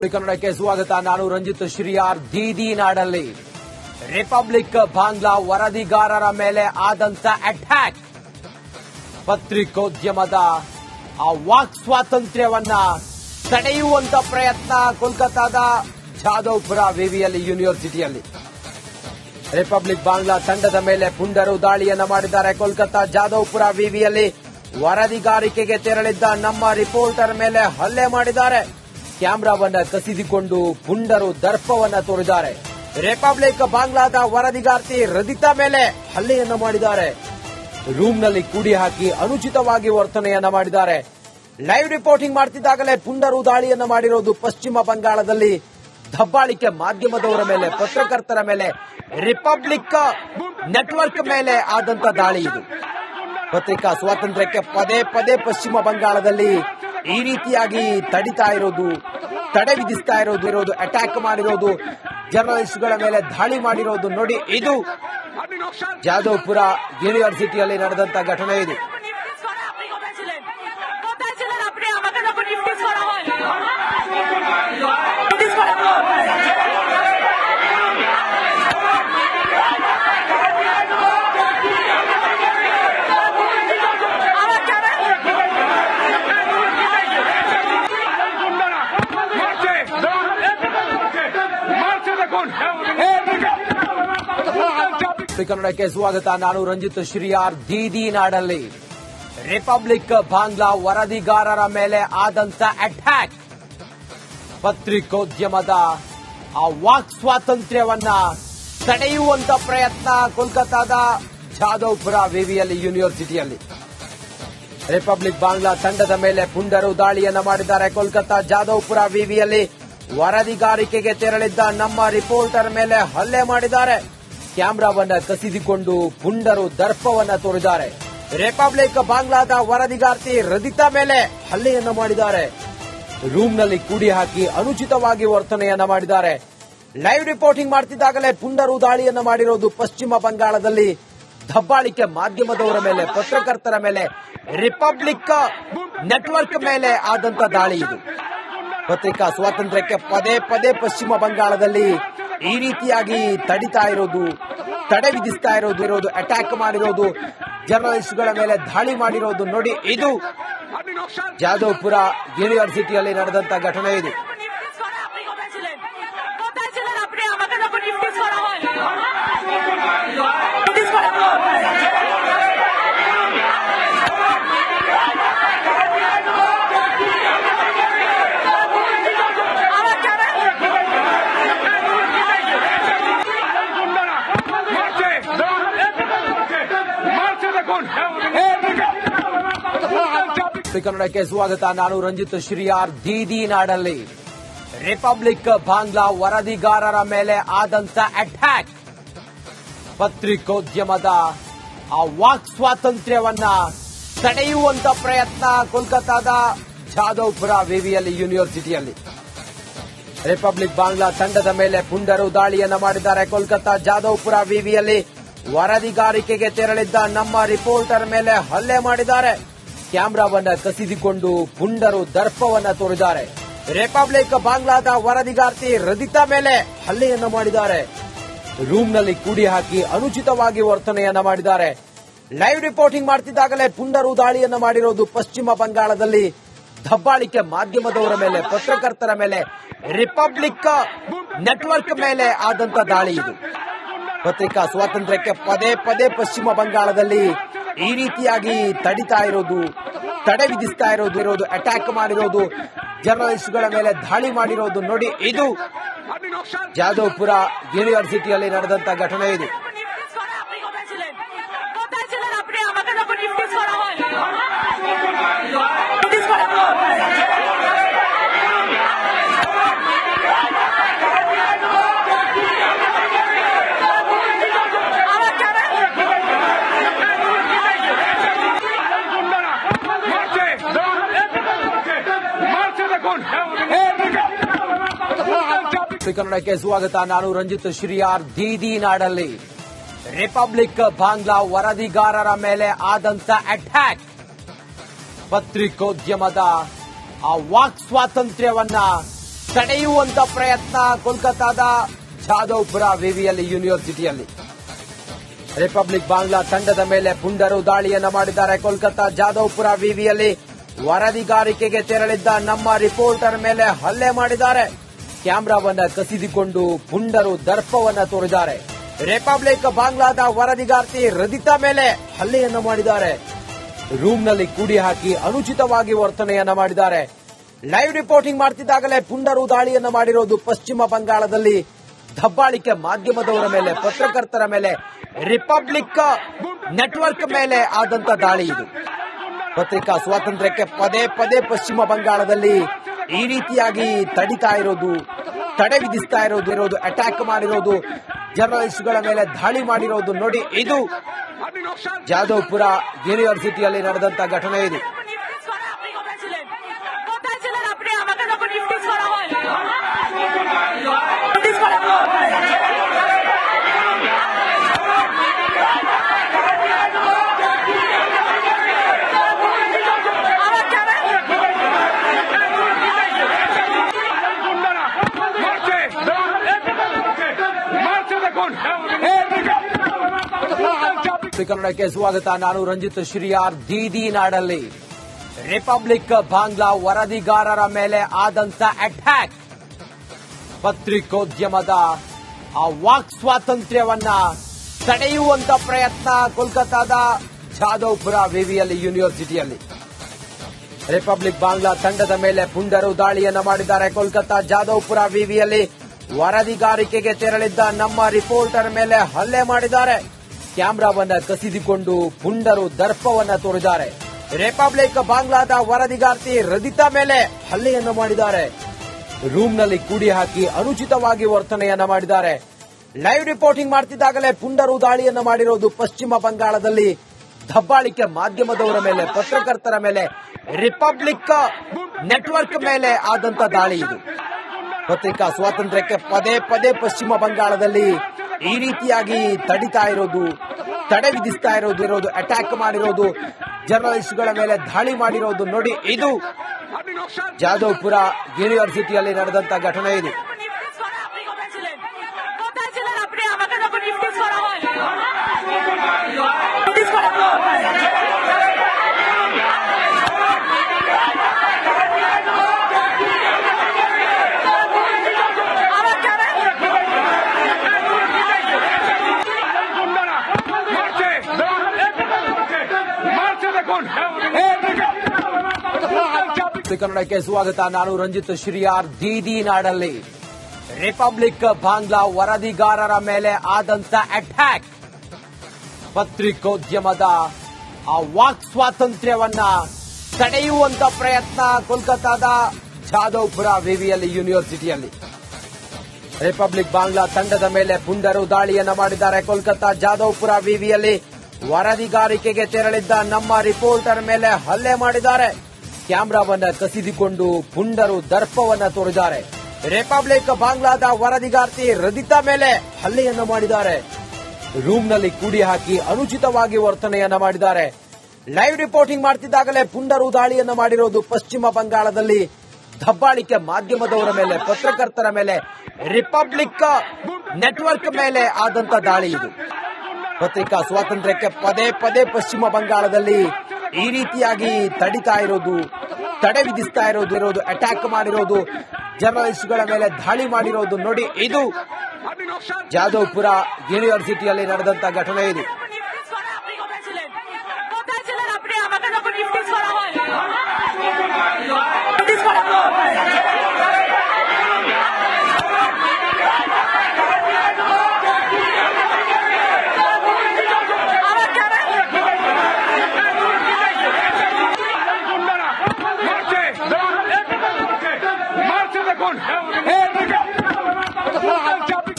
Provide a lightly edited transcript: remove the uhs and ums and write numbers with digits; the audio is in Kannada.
ಕನ್ನಡಕ್ಕೆ ಸ್ವಾಗತ. ನಾನು ರಂಜಿತ್ ಶ್ರೀಯಾರ್. ದೀದಿ ನಾಡಲ್ಲಿ ರಿಪಬ್ಲಿಕ್ ಬಾಂಗ್ಲಾ ವರದಿಗಾರರ ಮೇಲೆ ಆದಂತ ಅಟ್ಯಾಕ್, ಪತ್ರಿಕೋದ್ಯಮದ ಆ ವಾಕ್ ಸ್ವಾತಂತ್ರ್ಯವನ್ನ ತಡೆಯುವಂತ ಪ್ರಯತ್ನ ಕೋಲ್ಕತ್ತಾದ ಜಾದವ್ಪುರ ವಿವಿಯಲ್ಲಿ ಯೂನಿವರ್ಸಿಟಿಯಲ್ಲಿ ರಿಪಬ್ಲಿಕ್ ಬಾಂಗ್ಲಾ ತಂಡದ ಮೇಲೆ ಪುಂಡರು ದಾಳಿಯನ್ನ ಮಾಡಿದ್ದಾರೆ. ಕೋಲ್ಕತ್ತಾ ಜಾದವ್ಪುರ ವಿವಿಯಲ್ಲಿ ವರದಿಗಾರಿಕೆಗೆ ತೆರಳಿದ್ದ ನಮ್ಮ ರಿಪೋರ್ಟರ್ ಮೇಲೆ ಹಲ್ಲೆ ಮಾಡಿದ್ದಾರೆ. ಕ್ಯಾಮೆರಾವನ್ನ ಕಸಿದುಕೊಂಡು ಪುಂಡರು ದರ್ಪವನ್ನ ತೋರಿದ್ದಾರೆ. ರಿಪಬ್ಲಿಕ್ ಬಾಂಗ್ಲಾದ ವರದಿಗಾರ್ತಿ ರದಿತಾ ಮೇಲೆ ಹಲ್ಲೆಯನ್ನ ಮಾಡಿದ್ದಾರೆ. ರೂಮ್ನಲ್ಲಿ ಕೂಡಿ ಹಾಕಿ ಅನುಚಿತವಾಗಿ ವರ್ತನೆಯನ್ನ ಮಾಡಿದ್ದಾರೆ. ಲೈವ್ ರಿಪೋರ್ಟಿಂಗ್ ಮಾಡ್ತಿದ್ದಾಗಲೇ ಪುಂಡರು ದಾಳಿಯನ್ನ ಮಾಡಿರೋದು ಪಶ್ಚಿಮ ಬಂಗಾಳದಲ್ಲಿ. ದಬ್ಬಾಳಿಕೆ ಮಾಧ್ಯಮದವರ ಮೇಲೆ, ಪತ್ರಕರ್ತರ ಮೇಲೆ, ರಿಪಬ್ಲಿಕ್ ನೆಟ್ವರ್ಕ್ ಮೇಲೆ ಆದಂತ ದಾಳಿ ಇದು. ಪತ್ರಿಕಾ ಸ್ವಾತಂತ್ರ್ಯಕ್ಕೆ ಪದೇ ಪದೇ ಪಶ್ಚಿಮ ಬಂಗಾಳದಲ್ಲಿ ಈ ರೀತಿಯಾಗಿ ತಡಿತಾ ಇರೋದು, ತಡೆ ವಿಧಿಸ್ತಾ ಇರೋದು, ಅಟ್ಯಾಕ್ ಮಾಡಿರೋದು, ಜರ್ನಲಿಸ್ಟ್ಗಳ ಮೇಲೆ ದಾಳಿ ಮಾಡಿರೋದು ನೋಡಿ. ಇದು ಜಾದವ್ಪುರ ಯೂನಿವರ್ಸಿಟಿಯಲ್ಲಿ ನಡೆದಂತ ಘಟನೆ ಇದು. ಕನ್ನಡಕ್ಕೆ ಸ್ವಾಗತ. ನಾನು ರಂಜಿತ್ ಶ್ರೀಯಾರ್. ದೀದಿ ನಾಡಲ್ಲಿ ರಿಪಬ್ಲಿಕ್ ಬಾಂಗ್ಲಾ ವರದಿಗಾರರ ಮೇಲೆ ಆದಂತ ಅಟ್ಯಾಕ್, ಪತ್ರಿಕೋದ್ಯಮದ ಆ ವಾಕ್ ಸ್ವಾತಂತ್ರ್ಯವನ್ನ ತಡೆಯುವಂತ ಪ್ರಯತ್ನ ಕೋಲ್ಕತ್ತಾದ ಜಾದವ್ಪುರ ವಿವಿಯಲ್ಲಿ ಯೂನಿವರ್ಸಿಟಿಯಲ್ಲಿ ರಿಪಬ್ಲಿಕ್ ಬಾಂಗ್ಲಾ ತಂಡದ ಮೇಲೆ ಪುಂಡರು ದಾಳಿಯನ್ನ ಮಾಡಿದ್ದಾರೆ. ಕೋಲ್ಕತ್ತಾ ಜಾದವ್ಪುರ ವಿವಿಯಲ್ಲಿ ವರದಿಗಾರಿಕೆಗೆ ತೆರಳಿದ್ದ ನಮ್ಮ ರಿಪೋರ್ಟರ್ ಮೇಲೆ ಹಲ್ಲೆ ಮಾಡಿದ್ದಾರೆ. ಕ್ಯಾಮೆರಾವನ್ನ ಕಸಿದುಕೊಂಡು ಪುಂಡರು ದರ್ಪವನ್ನ ತೋರಿದ್ದಾರೆ. ರಿಪಬ್ಲಿಕ್ ಬಾಂಗ್ಲಾದ ವರದಿಗಾರ್ತಿ ರದಿತಾ ಮೇಲೆ ಹಲ್ಲೆಯನ್ನ ಮಾಡಿದ್ದಾರೆ. ರೂಮ್ನಲ್ಲಿ ಕೂಡಿ ಹಾಕಿ ಅನುಚಿತವಾಗಿ ವರ್ತನೆಯನ್ನ ಮಾಡಿದ್ದಾರೆ. ಲೈವ್ ರಿಪೋರ್ಟಿಂಗ್ ಮಾಡ್ತಿದ್ದಾಗಲೇ ಪುಂಡರು ದಾಳಿಯನ್ನ ಮಾಡಿರೋದು ಪಶ್ಚಿಮ ಬಂಗಾಳದಲ್ಲಿ. ದಬ್ಬಾಳಿಕೆ ಮಾಧ್ಯಮದವರ ಮೇಲೆ, ಪತ್ರಕರ್ತರ ಮೇಲೆ, ರಿಪಬ್ಲಿಕ್ ನೆಟ್ವರ್ಕ್ ಮೇಲೆ ಆದಂತ ದಾಳಿ ಇದು. ಪತ್ರಿಕಾ ಸ್ವಾತಂತ್ರ್ಯಕ್ಕೆ ಪದೇ ಪದೇ ಪಶ್ಚಿಮ ಬಂಗಾಳದಲ್ಲಿ ಈ ರೀತಿಯಾಗಿ ತಡಿತಾ ಇರೋದು, ತಡೆ ವಿಧಿಸ್ತಾ ಇರೋದು, ಅಟ್ಯಾಕ್ ಮಾಡಿರೋದು, ಜರ್ನಲಿಸ್ಟ್ಗಳ ಮೇಲೆ ದಾಳಿ ಮಾಡಿರೋದು ನೋಡಿ. ಇದು ಜಾದವ್ಪುರ ಯೂನಿವರ್ಸಿಟಿಯಲ್ಲಿ ನಡೆದಂತ ಘಟನೆ ಇದು. ಕನ್ನಡಕ್ಕೆ ಸ್ವಾಗತ. ನಾನು ರಂಜಿತ್ ಶ್ರೀಯಾರ್. ದೀದಿ ನಾಡಲ್ಲಿ ರಿಪಬ್ಲಿಕ್ ಬಾಂಗ್ಲಾ ವರದಿಗಾರರ ಮೇಲೆ ಆದಂತ ಅಟ್ಯಾಕ್, ಪತ್ರಿಕೋದ್ಯಮದ ಆ ವಾಕ್ ಸ್ವಾತಂತ್ರ್ಯವನ್ನ ತಡೆಯುವಂತ ಪ್ರಯತ್ನ ಕೋಲ್ಕತ್ತಾದ ಜಾದವ್ಪುರ ವಿವಿಯಲ್ಲಿ ಯೂನಿವರ್ಸಿಟಿಯಲ್ಲಿ ರಿಪಬ್ಲಿಕ್ ಬಾಂಗ್ಲಾ ತಂಡದ ಮೇಲೆ ಪುಂಡರು ದಾಳಿಯನ್ನ ಮಾಡಿದ್ದಾರೆ. ಕೋಲ್ಕತ್ತಾ ಜಾದವ್ಪುರ ವಿವಿಯಲ್ಲಿ ವರದಿಗಾರಿಕೆಗೆ ತೆರಳಿದ್ದ ನಮ್ಮ ರಿಪೋರ್ಟರ್ ಮೇಲೆ ಹಲ್ಲೆ ಮಾಡಿದ್ದಾರೆ. ಕ್ಯಾಮೆರಾವನ್ನ ಕಸಿದುಕೊಂಡು ಪುಂಡರು ದರ್ಪವನ್ನ ತೋರಿದ್ದಾರೆ. ರಿಪಬ್ಲಿಕ್ ಬಾಂಗ್ಲಾದ ವರದಿಗಾರ್ತಿ ರದಿತಾ ಮೇಲೆ ಹಲ್ಲೆಯನ್ನ ಮಾಡಿದ್ದಾರೆ. ರೂಮ್ನಲ್ಲಿ ಕೂಡಿ ಹಾಕಿ ಅನುಚಿತವಾಗಿ ವರ್ತನೆಯನ್ನ ಮಾಡಿದ್ದಾರೆ. ಲೈವ್ ರಿಪೋರ್ಟಿಂಗ್ ಮಾಡ್ತಿದ್ದಾಗಲೇ ಪುಂಡರು ದಾಳಿಯನ್ನ ಮಾಡಿರೋದು ಪಶ್ಚಿಮ ಬಂಗಾಳದಲ್ಲಿ. ದಬ್ಬಾಳಿಕೆ ಮಾಧ್ಯಮದವರ ಮೇಲೆ, ಪತ್ರಕರ್ತರ ಮೇಲೆ, ರಿಪಬ್ಲಿಕ್ ನೆಟ್ವರ್ಕ್ ಮೇಲೆ ಆದಂತ ದಾಳಿ ಇದು. ಪತ್ರಿಕಾ ಸ್ವಾತಂತ್ರ್ಯಕ್ಕೆ ಪದೇ ಪದೇ ಪಶ್ಚಿಮ ಬಂಗಾಳದಲ್ಲಿ ಈ ರೀತಿಯಾಗಿ ತಡಿತಾ ಇರೋದು, ತಡೆ ವಿಧಿಸ್ತಾ ಇರೋದು, ಅಟ್ಯಾಕ್ ಮಾಡಿರೋದು, ಜರ್ನಲಿಸ್ಟ್ಗಳ ಮೇಲೆ ದಾಳಿ ಮಾಡಿರೋದು ನೋಡಿ. ಇದು ಜಾದವ್ಪುರ ಯೂನಿವರ್ಸಿಟಿಯಲ್ಲಿ ನಡೆದಂತ ಘಟನೆ ಇದು. ಕನ್ನಡಕ್ಕೆ ಸ್ವಾಗತ. ನಾನು ರಂಜಿತ್ ಶ್ರೀಯಾರ್. ದೀದಿ ನಾಡಲ್ಲಿ ರಿಪಬ್ಲಿಕ್ ಬಾಂಗ್ಲಾ ವರದಿಗಾರರ ಮೇಲೆ ಆದಂತ ಅಟ್ಯಾಕ್, ಪತ್ರಿಕೋದ್ಯಮದ ಆ ವಾಕ್ ಸ್ವಾತಂತ್ರ್ಯವನ್ನ ತಡೆಯುವಂತ ಪ್ರಯತ್ನ ಕೋಲ್ಕತಾದ ಜಾದವ್ಪುರ ವಿವಿಯಲ್ಲಿ ಯೂನಿವರ್ಸಿಟಿಯಲ್ಲಿ. ರಿಪಬ್ಲಿಕ್ ಬಾಂಗ್ಲಾ ತಂಡದ ಮೇಲೆ ಪುಂಡರು ದಾಳಿಯನ್ನ ಮಾಡಿದ್ದಾರೆ. ಕೋಲ್ಕತಾ ಜಾದವ್ಪುರ ವಿವಿಯಲ್ಲಿ ವರದಿಗಾರಿಕೆಗೆ ತೆರಳಿದ್ದ ನಮ್ಮ ರಿಪೋರ್ಟರ್ ಮೇಲೆ ಹಲ್ಲೆ ಮಾಡಿದ್ದಾರೆ. ಕ್ಯಾಮೆರಾವನ್ನ ಕಸಿದುಕೊಂಡು ಪುಂಡರು ದರ್ಪವನ್ನ ತೋರಿದ್ದಾರೆ. ರಿಪಬ್ಲಿಕ್ ಬಾಂಗ್ಲಾದ ವರದಿಗಾರ್ತಿ ರದಿತಾ ಮೇಲೆ ಹಲ್ಲೆಯನ್ನ ಮಾಡಿದ್ದಾರೆ. ರೂಮ್ನಲ್ಲಿ ಕೂಡಿ ಹಾಕಿ ಅನುಚಿತವಾಗಿ ವರ್ತನೆಯನ್ನ ಮಾಡಿದ್ದಾರೆ. ಲೈವ್ ರಿಪೋರ್ಟಿಂಗ್ ಮಾಡ್ತಿದ್ದಾಗಲೇ ಪುಂಡರು ದಾಳಿಯನ್ನ ಮಾಡಿರೋದು ಪಶ್ಚಿಮ ಬಂಗಾಳದಲ್ಲಿ. ದಬ್ಬಾಳಿಕೆ ಮಾಧ್ಯಮದವರ ಮೇಲೆ, ಪತ್ರಕರ್ತರ ಮೇಲೆ, ರಿಪಬ್ಲಿಕ್ ನೆಟ್ವರ್ಕ್ ಮೇಲೆ ಆದಂತ ದಾಳಿ ಇದು. ಪತ್ರಿಕಾ ಸ್ವಾತಂತ್ರ್ಯಕ್ಕೆ ಪದೇ ಪದೇ ಪಶ್ಚಿಮ ಬಂಗಾಳದಲ್ಲಿ ಈ ರೀತಿಯಾಗಿ ತಡಿತಾ ಇರೋದು, ತಡೆ ವಿಧಿಸ್ತಾ ಇರೋದು, ಅಟ್ಯಾಕ್ ಮಾಡಿರೋದು, ಜರ್ನಲಿಸ್ಟ್ಗಳ ಮೇಲೆ ದಾಳಿ ಮಾಡಿರೋದು ನೋಡಿ. ಇದು ಜಾದವ್ಪುರ ಯೂನಿವರ್ಸಿಟಿಯಲ್ಲಿ ನಡೆದಂತ ಘಟನೆ ಇದು. ಕನ್ನಡಕ್ಕೆ ಸ್ವಾಗತ. ನಾನು ರಂಜಿತ್ ಶ್ರೀಯಾರ್. ದೀದಿ ನಾಡಲ್ಲಿ ರಿಪಬ್ಲಿಕ್ ಬಾಂಗ್ಲಾ ವರದಿಗಾರರ ಮೇಲೆ ಆದಂತ ಅಟ್ಯಾಕ್, ಪತ್ರಿಕೋದ್ಯಮದ ಆ ವಾಕ್ ಸ್ವಾತಂತ್ರ್ಯವನ್ನ ತಡೆಯುವಂತ ಪ್ರಯತ್ನ ಕೋಲ್ಕತಾದ ಜಾದವ್ಪುರ ವಿವಿಯಲ್ಲಿ ಯೂನಿವರ್ಸಿಟಿಯಲ್ಲಿ. ರಿಪಬ್ಲಿಕ್ ಬಾಂಗ್ಲಾ ತಂಡದ ಮೇಲೆ ಪುಂಡರು ದಾಳಿಯನ್ನ ಮಾಡಿದ್ದಾರೆ. ಕೋಲ್ಕತಾ ಜಾದವ್ಪುರ ವಿವಿಯಲ್ಲಿ ವರದಿಗಾರಿಕೆಗೆ ತೆರಳಿದ್ದ ನಮ್ಮ ರಿಪೋರ್ಟರ್ ಮೇಲೆ ಹಲ್ಲೆ ಮಾಡಿದ್ದಾರೆ. ಕ್ಯಾಮೆರಾವನ್ನ ಕಸಿದುಕೊಂಡು ಪುಂಡರು ದರ್ಪವನ್ನ ತೋರಿದ್ದಾರೆ. ರಿಪಬ್ಲಿಕ್ ಬಾಂಗ್ಲಾದ ವರದಿಗಾರ್ತಿ ರದಿತಾ ಮೇಲೆ ಹಲ್ಲೆಯನ್ನ ಮಾಡಿದ್ದಾರೆ. ರೂಮ್ನಲ್ಲಿ ಕೂಡಿ ಹಾಕಿ ಅನುಚಿತವಾಗಿ ವರ್ತನೆಯನ್ನ ಮಾಡಿದ್ದಾರೆ. ಲೈವ್ ರಿಪೋರ್ಟಿಂಗ್ ಮಾಡ್ತಿದ್ದಾಗಲೇ ಪುಂಡರು ದಾಳಿಯನ್ನ ಮಾಡಿರೋದು ಪಶ್ಚಿಮ ಬಂಗಾಳದಲ್ಲಿ. ದಬ್ಬಾಳಿಕೆ ಮಾಧ್ಯಮದವರ ಮೇಲೆ, ಪತ್ರಕರ್ತರ ಮೇಲೆ, ರಿಪಬ್ಲಿಕ್ ನೆಟ್ವರ್ಕ್ ಮೇಲೆ ಆದಂತ ದಾಳಿ ಇದು. ಪತ್ರಿಕಾ ಸ್ವಾತಂತ್ರ್ಯಕ್ಕೆ ಪದೇ ಪದೇ ಪಶ್ಚಿಮ ಬಂಗಾಳದಲ್ಲಿ ಈ ರೀತಿಯಾಗಿ ತಡಿತಾ ಇರೋದು, ತಡೆ ವಿಧಿಸ್ತಾ ಇರೋದು, ಅಟ್ಯಾಕ್ ಮಾಡಿರೋದು, ಜರ್ನಲಿಸ್ಟ್ಗಳ ಮೇಲೆ ದಾಳಿ ಮಾಡಿರೋದು ನೋಡಿ. ಇದು ಜಾದವ್ಪುರ ಯೂನಿವರ್ಸಿಟಿಯಲ್ಲಿ ನಡೆದಂತ ಘಟನೆ ಇದು. ಕನ್ನಡಕ್ಕೆ ಸ್ವಾಗತ. ನಾನು ರಂಜಿತ್ ಶ್ರೀಯಾರ್. ದೀದಿ ನಾಡಲ್ಲಿ ರಿಪಬ್ಲಿಕ್ ಬಾಂಗ್ಲಾ ವರದಿಗಾರರ ಮೇಲೆ ಆದಂತ ಅಟ್ಯಾಕ್, ಪತ್ರಿಕೋದ್ಯಮದ ಆ ವಾಕ್ ಸ್ವಾತಂತ್ರ್ಯವನ್ನ ತಡೆಯುವಂತ ಪ್ರಯತ್ನ ಕೋಲ್ಕತಾದ ಜಾದವ್ಪುರ ವಿವಿಯಲ್ಲಿ ಯೂನಿವರ್ಸಿಟಿಯಲ್ಲಿ. ರಿಪಬ್ಲಿಕ್ ಬಾಂಗ್ಲಾ ತಂಡದ ಮೇಲೆ ಪುಂಡರು ದಾಳಿಯನ್ನ ಮಾಡಿದ್ದಾರೆ. ಕೋಲ್ಕತಾ ಜಾದವ್ಪುರ ವಿವಿಯಲ್ಲಿ ವರದಿಗಾರಿಕೆಗೆ ತೆರಳಿದ್ದ ನಮ್ಮ ರಿಪೋರ್ಟರ್ ಮೇಲೆ ಹಲ್ಲೆ ಮಾಡಿದ್ದಾರೆ. ಕ್ಯಾಮೆರಾವನ್ನ ಕಸಿದುಕೊಂಡು ಪುಂಡರು ದರ್ಪವನ್ನ ತೋರಿದ್ದಾರೆ. ರಿಪಬ್ಲಿಕ್ ಬಾಂಗ್ಲಾದ ವರದಿಗಾರ್ತಿ ರದಿತಾ ಮೇಲೆ ಹಲ್ಲೆಯನ್ನ ಮಾಡಿದ್ದಾರೆ. ರೂಮ್ನಲ್ಲಿ ಕೂಡಿ ಹಾಕಿ ಅನುಚಿತವಾಗಿ ವರ್ತನೆಯನ್ನ ಮಾಡಿದ್ದಾರೆ. ಲೈವ್ ರಿಪೋರ್ಟಿಂಗ್ ಮಾಡ್ತಿದ್ದಾಗಲೇ ಪುಂಡರು ದಾಳಿಯನ್ನ ಮಾಡಿರೋದು ಪಶ್ಚಿಮ ಬಂಗಾಳದಲ್ಲಿ. ದಬ್ಬಾಳಿಕೆ ಮಾಧ್ಯಮದವರ ಮೇಲೆ, ಪತ್ರಕರ್ತರ ಮೇಲೆ, ರಿಪಬ್ಲಿಕ್ ನೆಟ್ವರ್ಕ್ ಮೇಲೆ ಆದಂತ ದಾಳಿ ಇದು. ಪತ್ರಿಕಾ ಸ್ವಾತಂತ್ರ್ಯಕ್ಕೆ ಪದೇ ಪದೇ ಪಶ್ಚಿಮ ಬಂಗಾಳದಲ್ಲಿ ಈ ರೀತಿಯಾಗಿ ತಡಿತಾ ಇರೋದು, ತಡೆ ವಿಧಿಸ್ತಾ ಇರೋದು, ಅಟ್ಯಾಕ್ ಮಾಡಿರೋದು, ಜರ್ನಲಿಸ್ಟ್ಗಳ ಮೇಲೆ ದಾಳಿ ಮಾಡಿರೋದು ನೋಡಿ. ಇದು ಜಾದವ್ಪುರ ಯೂನಿವರ್ಸಿಟಿಯಲ್ಲಿ ನಡೆದಂತ ಘಟನೆ ಇದು.